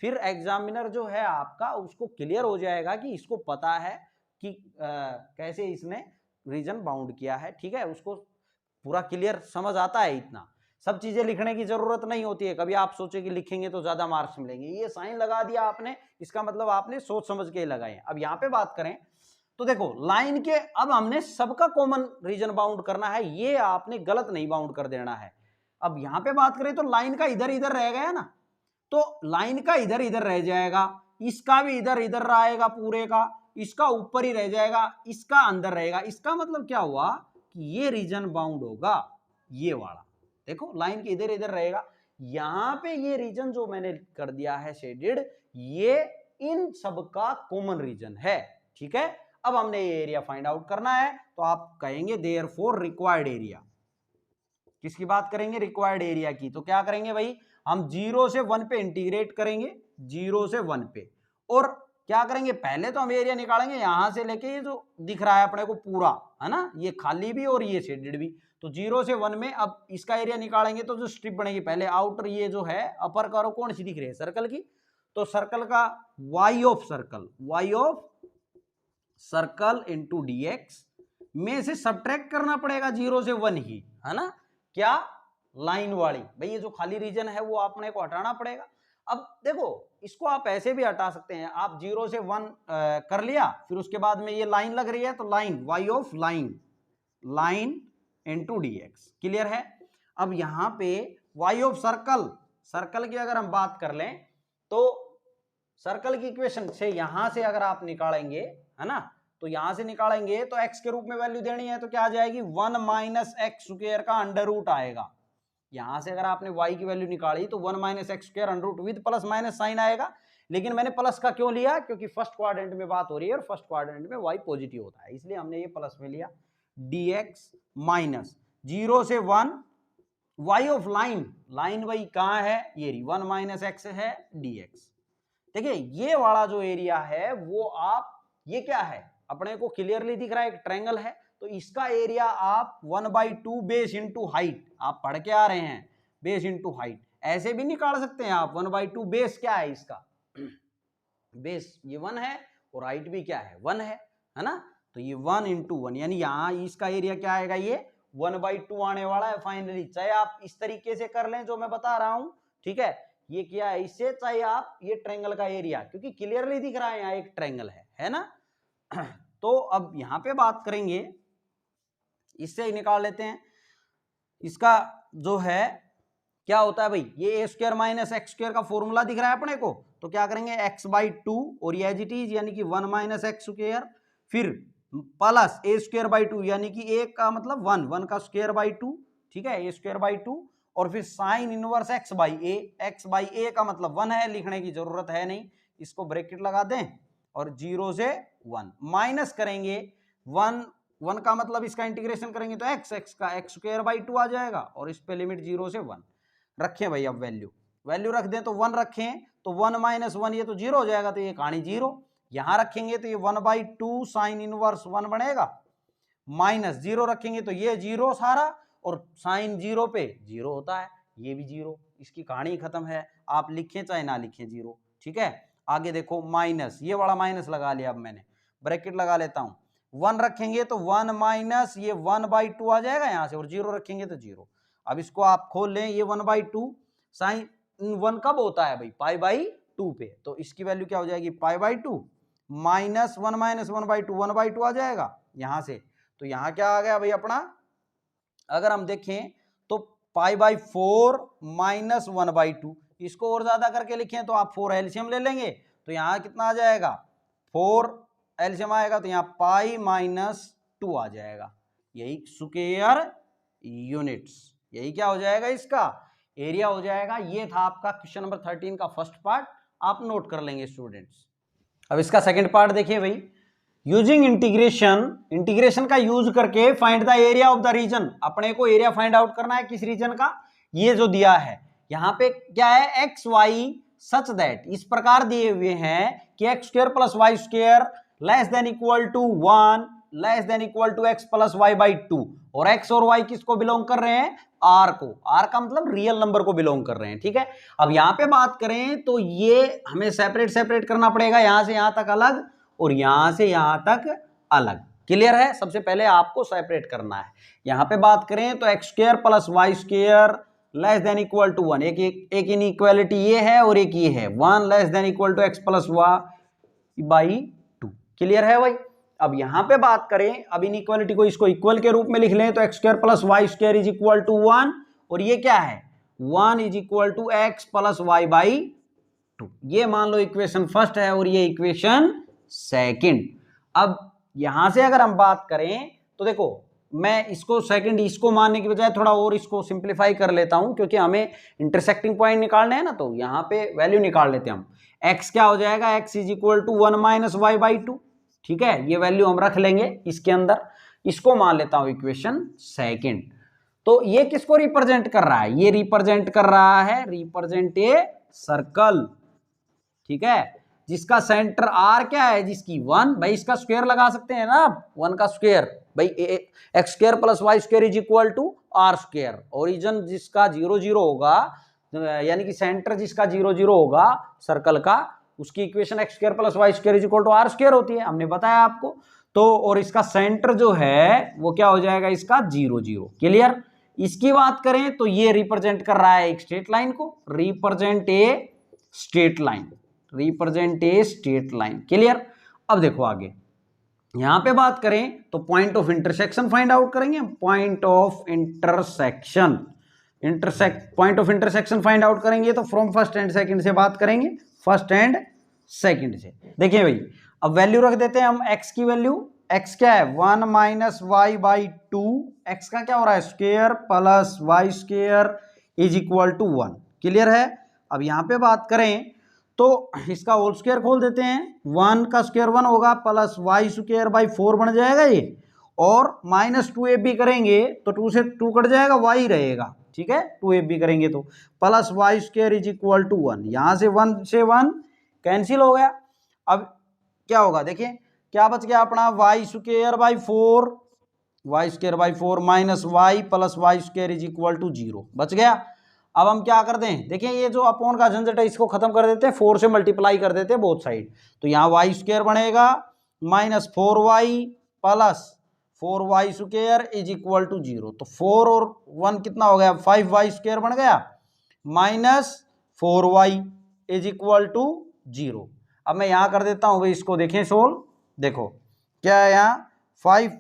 फिर एग्जामिनर जो है आपका उसको क्लियर हो जाएगा कि इसको पता है कि कैसे इसने रीजन बाउंड किया है, ठीक है, उसको पूरा क्लियर समझ आता है। इतना सब चीजें लिखने की जरूरत नहीं होती है, कभी आप सोचे कि लिखेंगे तो ज्यादा मार्क्स मिलेंगे, ये साइन लगा दिया आपने, इसका मतलब आपने सोच समझ के लगाए। अब यहाँ पे बात करें तो देखो लाइन के, अब हमने सबका कॉमन रीजन बाउंड करना है, ये आपने गलत नहीं बाउंड कर देना है। अब यहां पे बात करें तो लाइन का इधर रह गया ना, तो लाइन का इधर रह जाएगा, इसका भी इधर रहेगा पूरे का, इसका ऊपर ही रह जाएगा, इसका अंदर रहेगा। इसका मतलब क्या हुआ कि ये रीजन बाउंड होगा ये वाला, देखो लाइन के इधर रहेगा, यहां पे ये रीजन जो मैंने कर दिया है शेडेड, ये इन सबका कॉमन रीजन है, ठीक है। अब हमने ये एरिया फाइंड आउट करना है, तो आप कहेंगे देयरफॉर रिक्वायर्ड एरिया, किसकी बात करेंगे, रिक्वायर्ड एरिया की। तो क्या करेंगे भाई, हम 0 से 1 पे इंटीग्रेट करेंगे, 0 से 1 पे, और क्या करेंगे, पहले तो हम एरिया निकालेंगे यहां से लेके ये जो दिख रहा है अपने को पूरा, है ना, ये खाली भी और ये शेडेड भी, तो 0 से 1 में अब इसका एरिया निकालेंगे तो जो स्ट्रिप बनेगी, पहले आउटर ये जो है अपर करो कौन सी दिख रही है, सर्कल की, तो सर्कल का y of circle into dx में से सब्ट्रैक्ट करना पड़ेगा 0 से 1 ही, है ना, क्या, लाइन वाली, भाई ये जो खाली रीजन है वो अपने को हटाना पड़ेगा। अब देखो इसको आप ऐसे भी हटा सकते हैं, आप 0 से 1 कर लिया, फिर उसके बाद में ये लाइन लग रही है तो line y of line into dx, clear है। अब यहां पे y ऑफ सर्कल की अगर हम बात कर लें तो सर्कल की इक्वेशन से यहां से अगर आप निकालेंगे, है ना, तो यहां से निकालेंगे तो x के रूप में वैल्यू देनी है, तो क्या आ जाएगी 1 माइनस एक्स स्क्वायर का अंडर रूट आएगा। यहां से अगर आपने y की वैल्यू निकाली तो 1 minus x square under root with plus minus sign आएगा, लेकिन मैंने प्लस का क्यों लिया, क्योंकि फर्स्ट क्वाड्रेंट में बात हो रही है और फर्स्ट क्वाड्रेंट में y पॉजिटिव होता है, इसलिए हमने ये प्लस में लिया, dx माइनस 0 से 1 y ऑफ लाइन वही कहां है, ये 1 माइनस एक्स है dx। देखिए ये वाला जो एरिया है वो आप, ये क्या है अपने को क्लियरली दिख रहा है, एक ट्रायंगल है, तो इसका एरिया आप 1/2 बेस इंटू हाइट, आप पढ़ के आ रहे हैं, बेस इंटू हाइट, ऐसे भी निकाल सकते हैं आप। 1/2 बेस क्या है इसका, बेस ये 1 है और हाइट भी क्या है 1 है ना, तो ये 1 इंटू 1, यानी यहाँ इसका एरिया क्या आएगा, ये 1/2 आने वाला है फाइनली। चाहे आप इस तरीके से कर लें जो मैं बता रहा हूं, ठीक है, ये क्या है इससे, चाहे आप ये ट्रायंगल का एरिया, क्योंकि क्लियरली दिख रहा है यहाँ एक ट्रायंगल है ना। तो अब यहां पे बात करेंगे, इससे ही निकाल लेते हैं, इसका जो है क्या होता है भाई, ये ए स्क्वायर माइनस एक्स स्क्वायर का फॉर्मूला दिख रहा है अपने को, तो क्या करेंगे एक्स बाई टू और ये एज इट इज यानी कि 1 माइनस एक्स स्क्वायर, फिर plus A square by two यानी कि ए का मतलब 1 का स्क्वायर बाई टू, ठीक है, ए स्क्वायर बाई टू, और फिर sine inverse x by a, x by a का मतलब 1 है, लिखने की जरूरत है नहीं, इसको ब्रैकेट लगा दें और 0 से 1 माइनस करेंगे 1 का मतलब इसका इंटीग्रेशन करेंगे तो एक्स का एक्स स्क्वायर बाई टू आ जाएगा, और इस पे लिमिट 0 से 1 रखें भाई। अब वैल्यू रख दें तो 1 रखें तो 1 माइनस 1 ये तो 0 हो जाएगा, तो ये कहानी 0, यहां रखेंगे तो ये 1/2 साइन इनवर्स 1 बनेगा, माइनस 0 रखेंगे तो ये 0 सारा, और साइन 0 पे 0 होता है, ये भी 0, इसकी कहानी खत्म है, आप लिखें चाहे ना लिखें 0, ठीक है। आगे देखो माइनस, ये वाला माइनस लगा लिया, अब मैंने ब्रैकेट लगा लेता हूं, 1 रखेंगे तो 1 माइनस ये 1/2 आ जाएगा यहां से, और 0 रखेंगे तो 0। अब इसको आप खोल लें, ये 1/2 साइन 1 कब होता है भाई, पाई बाई 2 पे, तो इसकी वैल्यू क्या हो जाएगी पाई बाई 2 माइनस 1 माइनस 1/2 1/2 आ जाएगा यहां से, तो यहां क्या आ गया भाई अपना, अगर हम देखें तो पाई बाई 4 माइनस 1/2, इसको और ज्यादा करके लिखें तो आप 4 एलसीएम ले लेंगे, तो यहां कितना आ जाएगा 4 एलसीएम आएगा, तो यहां पाई माइनस 2 आ जाएगा, यही स्क्वायर यूनिट्स, यही क्या हो जाएगा इसका एरिया हो जाएगा। ये था आपका क्वेश्चन नंबर 13 का फर्स्ट पार्ट, आप नोट कर लेंगे स्टूडेंट्स। अब इसका सेकंड पार्ट देखिए भाई, यूजिंग इंटीग्रेशन का यूज करके find the area of the region, अपने को एरिया फाइंड आउट करना है किस रीजन का, ये जो दिया है यहां पे क्या है एक्स वाई सच दैट, इस प्रकार दिए हुए हैं कि x square plus y square less than equal to 1 less than equal to x plus y by 2, और एक्स और वाई किसको बिलोंग कर रहे हैं, आर को, आर का मतलब रियल नंबर को बिलोंग कर रहे हैं, ठीक है। अब यहां पे बात करें तो ये हमें सेपरेट करना पड़ेगा, यहां से यहां तक अलग और यहां से यहां तक अलग, क्लियर है। सबसे पहले आपको सेपरेट करना है, यहां पे बात करें तो x square plus y square less than equal to 1, एक इनइक्वालिटी ये है और एक ये है, 1 less than equal to x plus y by 2, clear है भाई। अब यहां पे बात करें, अब इनइक्वालिटी को इसको इक्वल के रूप में लिख लें तो x square plus y square is equal to 1, और ये क्या है 1 is equal to x plus y by 2, ये मान लो इक्वेशन फर्स्ट है और ये इक्वेशन सेकंड। अब यहां से अगर हम बात करें तो देखो मैं इसको सेकंड इसको मानने की बजाय थोड़ा और इसको सिंप्लीफाई कर लेता हूं, क्योंकि हमें इंटरसेक्टिंग पॉइंट निकालने हैं ना, तो यहां पे वैल्यू निकाल लेते हैं हम, x क्या हो जाएगा x is equal to 1 minus y by 2, ठीक है, ये वैल्यू हम रख लेंगे इसके अंदर, इसको मान लेता हूं इक्वेशन सेकंड। तो ये किसको रिप्रेजेंट कर रहा है, ये रिप्रेजेंट कर रहा है रिप्रेजेंट ए सर्कल, ठीक है, जिसका सेंटर आर क्या है, जिसकी 1, भाई इसका स्क्वायर लगा सकते हैं ना आप, 1 का स्क्वायर, भाई x square plus y square is equal to r square, origin जिसका 0 0 होगा, यानी कि सेंटर जिसका 0 0 होगा सर्कल का, उसकी equation x square plus y square is equal to r square होती है, हमने बताया आपको। तो और इसका सेंटर जो है वो क्या हो जाएगा इसका 0 0, क्लियर। इसकी बात करें तो ये रिप्रेजेंट कर रहा है एक स्ट्रेट लाइन को, represent a straight line, represent a straight line, clear. अब देखो आगे यहां पे बात करें तो point of intersection find out करेंगे, point of intersection point of intersection find out करेंगे तो फ्रॉम फर्स्ट एंड सेकंड से बात करेंगे, फर्स्ट एंड सेकंड से। देखिए भाई अब वैल्यू रख देते हैं हम, x की वैल्यू, x क्या है 1 माइनस वाई बाई 2, एक्स का क्या हो रहा है square plus y square is equal to 1, clear है। अब यहां पे बात करें तो इसका होल स्क्वायर खोल देते हैं, 1 का स्क्वायर 1 होगा प्लस वाई स्क्वायर बाई 4 बन जाएगा ये, और माइनस 2ab भी करेंगे तो 2 से 2 कट जाएगा, y रहेगा, ठीक है, 2ab भी करेंगे तो plus y square is equal to 1, यहां से 1 से 1 कैंसिल हो गया। अब क्या होगा देखिए क्या बच गया अपना y square by 4 minus y plus y square is equal to 0 बच गया। अब हम क्या कर दें, देखिए ये जो अपॉन का झंझट है इसको खत्म कर देते हैं, 4 से मल्टीप्लाई कर देते हैं बोथ साइड, तो यहाँ वाई स्क्वायर बनेगा minus 4y plus 4y square is equal to 0, तो 4 और 1 कितना हो गया 5y स्क्वायर बन गया minus 4y is equal to 0। अब मैं यहाँ कर देता हूँ भाई इसको, देखें सोल्व, देखो क्या है यहाँ 5,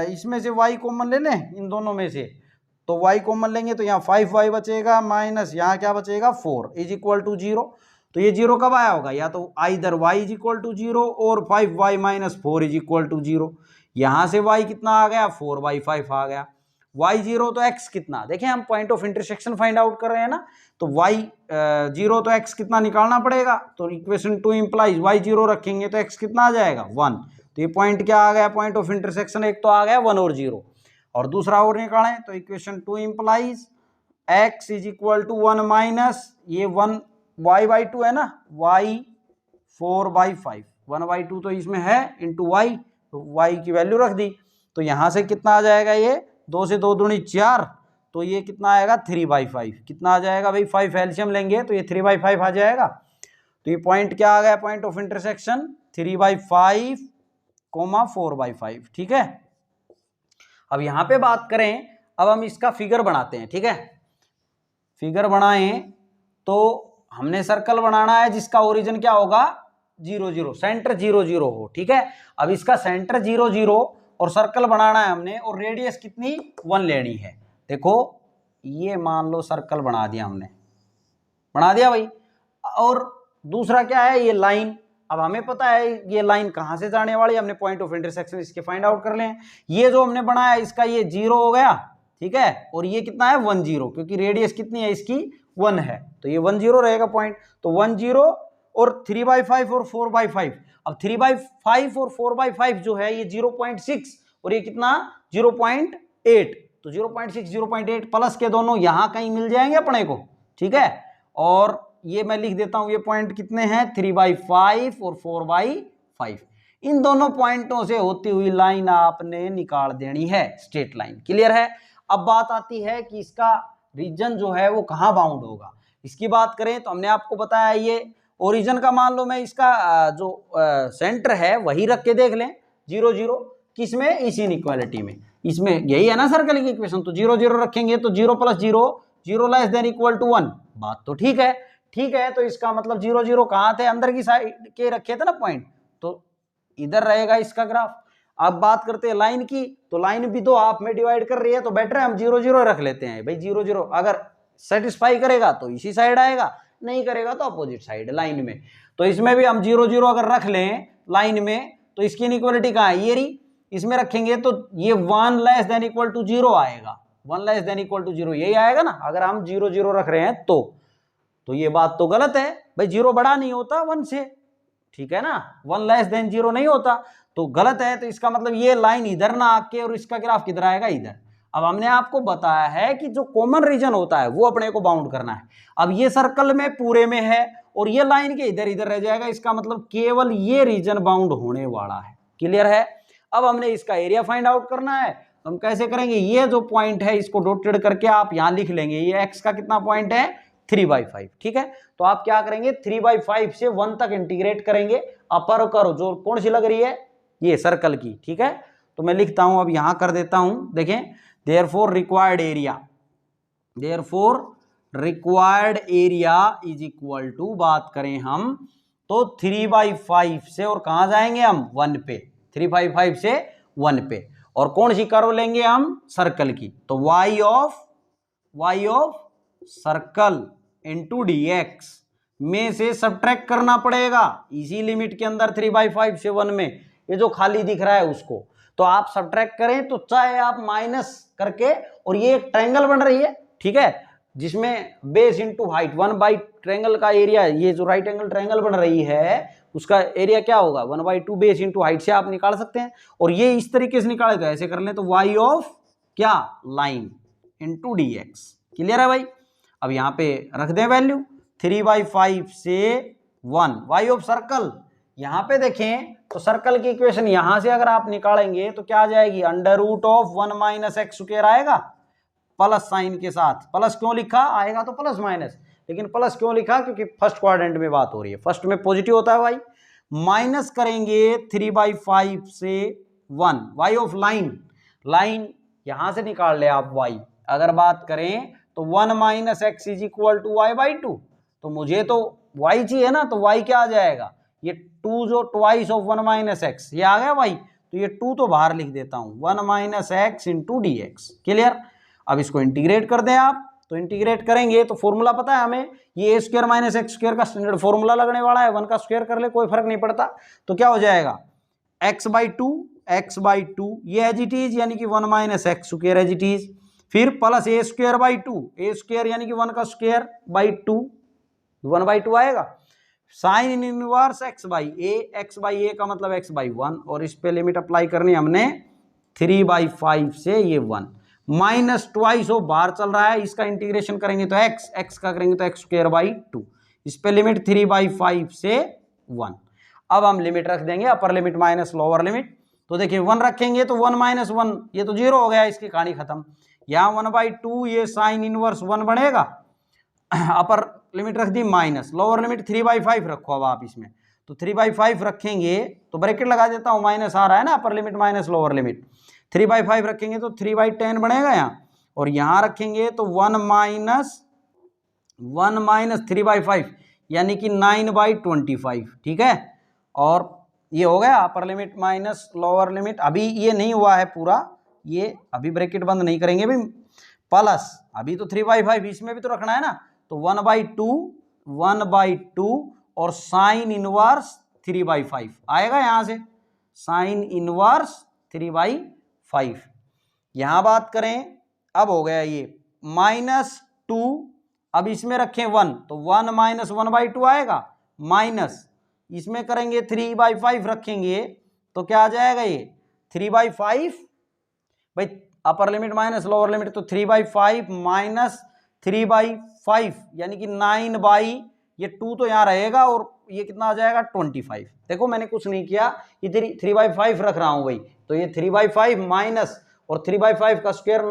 इसमें से y कॉमन ले लें इन दोनों में से, तो y कॉमन लेंगे तो यहाँ 5y बचेगा माइनस यहाँ क्या बचेगा 4 इज इक्वल टू 0। तो ये 0 कब आया होगा, या तो either y is equal to 0 और 5y minus 4 is equal to 0। यहाँ से y कितना आ गया 4/5 आ गया। y 0 तो x कितना, देखें हम point of intersection find out कर रहे हैं ना, तो y 0 तो x कितना निकालना पड़ेगा। तो इक्वेशन 2 इंप्लाइज y 0 रखेंगे तो x कितना आ जाएगा 1। तो ये पॉइंट क्या आ गया, पॉइंट ऑफ इंटरसेक्शन एक तो आ गया 1 और 0, और दूसरा और निकालें तो equation 2 implies x is equal to 1 minus ये 1 y/2 है ना, y 4/5 1/2 तो इसमें है इंटू y, तो y की वैल्यू रख दी। तो यहाँ से कितना आ जाएगा, ये 2 से 2 दूनी 4, तो ये कितना आएगा 3/5। कितना आ जाएगा भाई, 5 एलसीएम लेंगे तो ये 3/5 आ जाएगा। तो ये पॉइंट क्या आ गया, पॉइंट ऑफ इंटरसेक्शन 3/5 4/5। ठीक है, अब यहां पे बात करें, अब हम इसका फिगर बनाते हैं। ठीक है, फिगर बनाएं तो हमने सर्कल बनाना है जिसका ओरिजिन क्या होगा 0 0, सेंटर 0 0 हो। ठीक है, अब इसका सेंटर 0 0 और सर्कल बनाना है हमने, और रेडियस कितनी 1 लेनी है। देखो ये मान लो सर्कल बना दिया हमने, बना दिया भाई, और दूसरा क्या है ये लाइन। अब हमें पता है ये लाइन कहां से जाने वाली है, हमने पॉइंट ऑफ इंटरसेक्शन इसके फाइंड आउट कर लें। ये जो हमने बनाया इसका ये 0 हो गया, ठीक है, और ये कितना है 1 0, क्योंकि रेडियस कितनी है इसकी 1 है, तो ये 1 0 रहेगा पॉइंट। तो 1 0 और 3/5 और 4/5। अब 3/5 और 4/5 जो है ये 0.6 और ये कितना 0.8, तो 0.6 0.8 प्लस के दोनों यहां कहीं मिल जाएंगे अपने को। ठीक है, और ये मैं लिख देता हूं, ये पॉइंट कितने हैं 3/5 और 4/5। इन दोनों पॉइंटों से होती हुई लाइन आपने निकाल देनी है, स्ट्रेट लाइन। क्लियर है। अब बात आती है कि इसका रीजन जो है वो कहां बाउंड होगा। इसकी बात करें तो हमने आपको बताया ये ओरिजिन का, मान लो मैं इसका जो सेंटर है वही रख के देख लें 0 0, किसमें इस इनइक्वालिटी में, इसमें यही है ना सर्कल की इक्वेशन। तो 0 0 रखेंगे तो 0 + 0 0 लेस देन इक्वल टू 1। बात तो ठीक है, ठीक है, तो इसका मतलब 0 0 कहां थे, अंदर की साइड के रखे थे ना पॉइंट, तो इधर रहेगा इसका ग्राफ। अब बात करते हैं लाइन की, तो लाइन भी दो हाफ में डिवाइड कर रही है, तो बेटर है हम 0 0 रख लेते हैं भाई। 0 0 अगर सेटिस्फाई करेगा तो इसी साइड आएगा, नहीं करेगा तो अपोजिट साइड लाइन में। तो इसमें भी हम 0 0 अगर रख लें लाइन में, तो इसकी इनइक्वालिटी कहां है, ये रही, इसमें रखेंगे तो ये 1 लेस देन इक्वल टू 0 आएगा, 1 लेस देन इक्वल टू 0 यही आएगा ना, अगर हम 0 0 रख रहे हैं तो ये बात तो गलत है भाई, 0 बड़ा नहीं होता 1 से, ठीक है ना, 1 लेस देन 0 नहीं होता, तो गलत है। तो इसका मतलब ये लाइन इधर ना आके और इसका ग्राफ किधर आएगा, इधर। अब हमने आपको बताया है कि जो कॉमन रीजन होता है वो अपने को बाउंड करना है। अब ये सर्कल में पूरे में है और ये लाइन के इधर इधर रह जाएगा, इसका मतलब केवल ये रीजन बाउंड होने वाला है। क्लियर है। अब हमने इसका एरिया फाइंड आउट करना है, तो हम कैसे करेंगे, ये जो पॉइंट है इसको डॉटेड करके आप यहां लिख लेंगे, ये एक्स का कितना पॉइंट है 3/5। ठीक है, तो आप क्या करेंगे 3/5 से 1 तक इंटीग्रेट करेंगे, अपर करो जो कौन सी लग रही है ये सर्कल की। ठीक है, तो मैं लिखता हूं, अब यहां कर देता हूं, देखें therefore required area is equal to, बात करें हम तो 3/5 से, और कहां जाएंगे हम 1 पे, 3/5 से 1 पे, और कौन सी कर्व लेंगे हम सर्कल की, तो y of circle into dx में से सब्ट्रैक्ट करना पड़ेगा इसी लिमिट के अंदर 3/5 से 1 में, ये जो खाली दिख रहा है उसको तो आप सब्ट्रैक्ट करें, तो चाहे आप माइनस करके, और ये एक ट्रायंगल बन रही है, ठीक है, जिसमें बेस इंटू हाइट 1/, ट्रायंगल का एरिया, ये जो राइट एंगल ट्रायंगल बन रही है उसका एरिया क्या होगा 1/2 बेस इंटू हाइट से आप निकाल सकते हैं। और ये इस तरीके से निकालेगा, ऐसे कर लें तो y ऑफ क्या लाइन इंटू dx। क्लियर है भाई। अब यहाँ पे रख दें वैल्यू 3/5 से 1, y ऑफ सर्कल, यहाँ पे देखें तो सर्कल की इक्वेशन यहां से अगर आप निकालेंगे तो क्या आ जाएगी, √(1 - x² आएगा, प्लस साइन के साथ। प्लस क्यों लिखा, आएगा तो प्लस माइनस, लेकिन प्लस क्यों लिखा, क्योंकि फर्स्ट क्वाड्रेंट में बात हो रही है, फर्स्ट में पॉजिटिव होता है भाई। माइनस करेंगे 3/5 से 1, y ऑफ लाइन यहां से निकाल ले आप y, अगर बात करें तो 1 - x is equal to y/2, तो मुझे तो y चाहिए ना, तो y क्या आ जाएगा, ये 2 जो ट्वाइस ऑफ 1 - x, ये आ गया y, तो ये 2 तो बाहर लिख देता हूं, 1 - x इंटू dx। क्लियर। अब इसको इंटीग्रेट कर दें आप, तो इंटीग्रेट करेंगे तो फॉर्मूला पता है हमें, ये a² माइनस x² का स्टैंडर्ड फॉर्मूला लगने वाला है, 1 का स्क्वायर कर ले कोई फर्क नहीं पड़ता। तो क्या हो जाएगा x/2 ये एज इट इज यानी कि 1 minus x² as it is, फिर प्लस a²/2 a² यानी कि 1 का स्क्वायर बाई 2 1/2 आएगा, साइन इनवर्स x/a का मतलब x/1 और इस पे लिमिट अप्लाई करनी हमने 3/5 से ये 1 माइनस ट्वाइस हो बाहर चल रहा है, इसका इंटीग्रेशन करेंगे तो x का करेंगे तो x²/2, इस पे लिमिट 3/5 से 1। अब हम लिमिट रख देंगे upper limit minus lower limit, तो देखिए 1 रखेंगे तो 1 माइनस 1 ये तो 0 हो गया, इसकी कहानी खत्म। यहाँ 1/2 ये साइन इनवर्स 1 बनेगा, अपर लिमिट रख दी माइनस, लोअर लिमिट 3/5 रखो अब आप इसमें, तो 3/5 रखेंगे तो ब्रैकेट लगा देता हूँ, माइनस आ रहा है ना, upper limit minus lower limit, 3/5 रखेंगे तो 3/10 बनेगा यहाँ, और यहाँ रखेंगे तो 1 माइनस 3/5 यानी कि 9/25, ठीक है। और ये हो गया upper limit minus lower limit, अभी ये नहीं हुआ है पूरा, ये अभी ब्रैकेट बंद नहीं करेंगे भाई, प्लस अभी तो 3/5 इसमें भी तो रखना है ना, तो 1/2 और साइन इनवर्स 3/5 आएगा यहाँ से, साइन इनवर्स 3/5। यहां बात करें, अब हो गया ये -2, अब इसमें रखें 1 तो 1 माइनस 1/2 आएगा, माइनस इसमें करेंगे 3/5 रखेंगे तो क्या आ जाएगा ये 3/5, भाई upper limit minus lower limit, तो 3/5 माइनस 3/5 यानी कि 9 ये 2 तो यहाँ रहेगा और ये कितना आ जाएगा 25। देखो मैंने कुछ नहीं किया, ये 3/5 रख रहा हूं भाई, तो ये 3/5 माइनस और 3/5 का स्क्वायर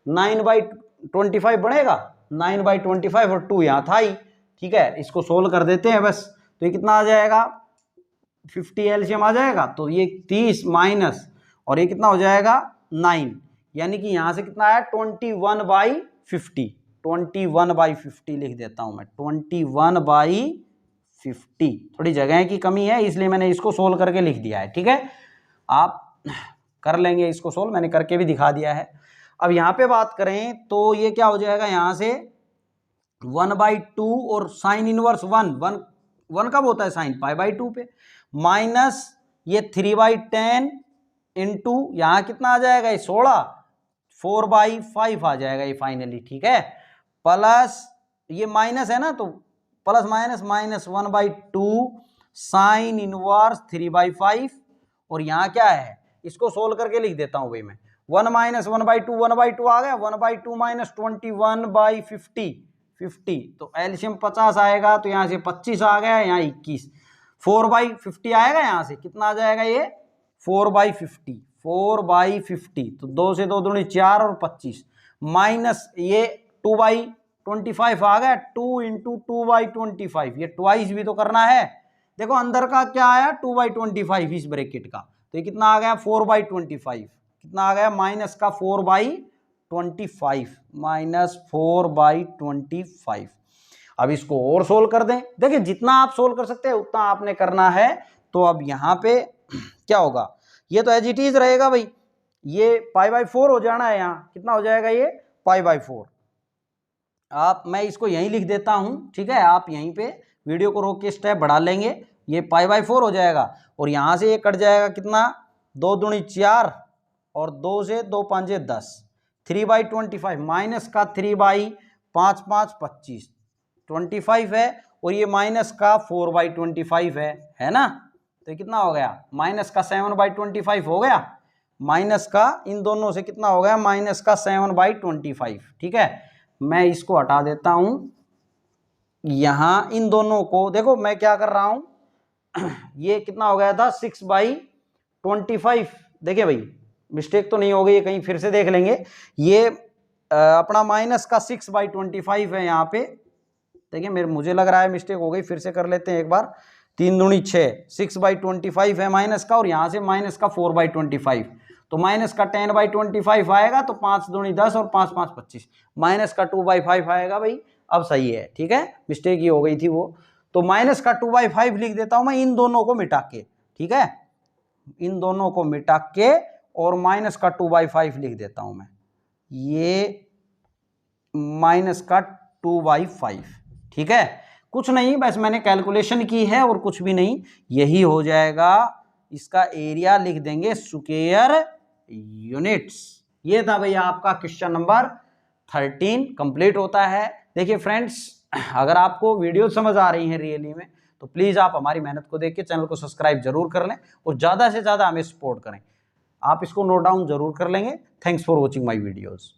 9/25 बनेगा, 9/25 और 2 यहाँ था ही, ठीक है। इसको सोल्व कर देते हैं बस, तो ये कितना आ जाएगा 50 एलसीएम आ जाएगा, तो ये 30 माइनस और ये कितना हो जाएगा 9, यानी कि यहां से कितना आया 21/50, 21/50 लिख देता हूं मैं, 21/50। थोड़ी जगह की कमी है इसलिए मैंने इसको सोल्व करके लिख दिया है, ठीक है। आप कर लेंगे इसको सोल्व, मैंने करके भी दिखा दिया है। अब यहां पे बात करें तो ये क्या हो जाएगा, यहां से 1/2 और साइन इनवर्स 1 कब होता है साइन π/2 पे, माइनस ये 3/10 इंटू यहां कितना आ जाएगा ये 16, 4/5 आ जाएगा ये फाइनली, ठीक है। प्लस ये माइनस है ना, तो plus minus minus 1/2 sine inverse 3/5, और यहाँ क्या है इसको सोल्व करके लिख देता हूं भाई मैं, 1 माइनस 1/2 आ गया, 1/2 माइनस 21/50, तो एलसीएम 50 आएगा, तो यहाँ से 25 आ गया, यहाँ 21, 4/50 आएगा, यहाँ से कितना आ जाएगा ये 4/50, तो 2 से 2 दूनी 4 और 25 माइनस ये 2/25 आ गया, 2 इंटू 2/25, ये ट्वाइस भी तो करना है। देखो अंदर का क्या आया 2/25 इस ब्रैकेट का, तो ये कितना आ गया 4/25, कितना आ गया माइनस का 4/25, माइनस 4/25। अब इसको और सोल्व कर दें, देखिए जितना आप सोल्व कर सकते हैं उतना आपने करना है। तो अब यहाँ पे क्या होगा, ये तो एज इट इज रहेगा भाई, ये π/4 हो जाना है, यहाँ कितना हो जाएगा ये π/4। मैं इसको यहीं लिख देता हूं, ठीक है, आप यहीं पे वीडियो को रोक के स्टेप बढ़ा लेंगे, ये π/4 हो जाएगा, और यहां से ये कट जाएगा कितना 2 दूनी 4 और 2 से 2 5 10, 3/25 माइनस का 3/5 5 25, 25 है, और ये माइनस का 4/25 है ना, तो ये कितना हो गया माइनस का 7/25 हो गया, माइनस का इन दोनों से कितना हो गया माइनस का 7/25, ठीक है। मैं इसको हटा देता हूं, यहां इन दोनों को देखो मैं क्या कर रहा हूं, ये कितना हो गया था 6/25, देखिए भाई मिस्टेक तो नहीं हो गई, कहीं फिर से देख लेंगे, ये अपना माइनस का 6/25 है यहाँ पे, देखिए मुझे लग रहा है मिस्टेक हो गई, फिर से कर लेते हैं एक बार, 3 दूनी 6, 6/25 है माइनस का, और यहाँ से माइनस का 4/25, तो माइनस का 10/25 आएगा, तो 5 दूनी 10 और 5 5 25, माइनस का 2/5 आएगा भाई, अब सही है, ठीक है, मिस्टेक ही हो गई थी वो, तो माइनस का 2/5 लिख देता हूं मैं इन दोनों को मिटा के, ठीक है, इन दोनों को मिटा के और माइनस का 2/5 लिख देता हूं मैं, ये माइनस का 2/5, ठीक है। कुछ नहीं, बस मैंने कैलकुलेशन की है और कुछ भी नहीं, यही हो जाएगा। इसका एरिया लिख देंगे स्क्वायर यूनिट्स। ये था भैया आपका क्वेश्चन नंबर 13 कंप्लीट होता है। देखिए फ्रेंड्स, अगर आपको वीडियो समझ आ रही है रियली में, तो प्लीज आप हमारी मेहनत को देख के चैनल को सब्सक्राइब जरूर कर लें और ज्यादा से ज्यादा हमें सपोर्ट करें। आप इसको नोट डाउन जरूर कर लेंगे। Thanks for watching my videos.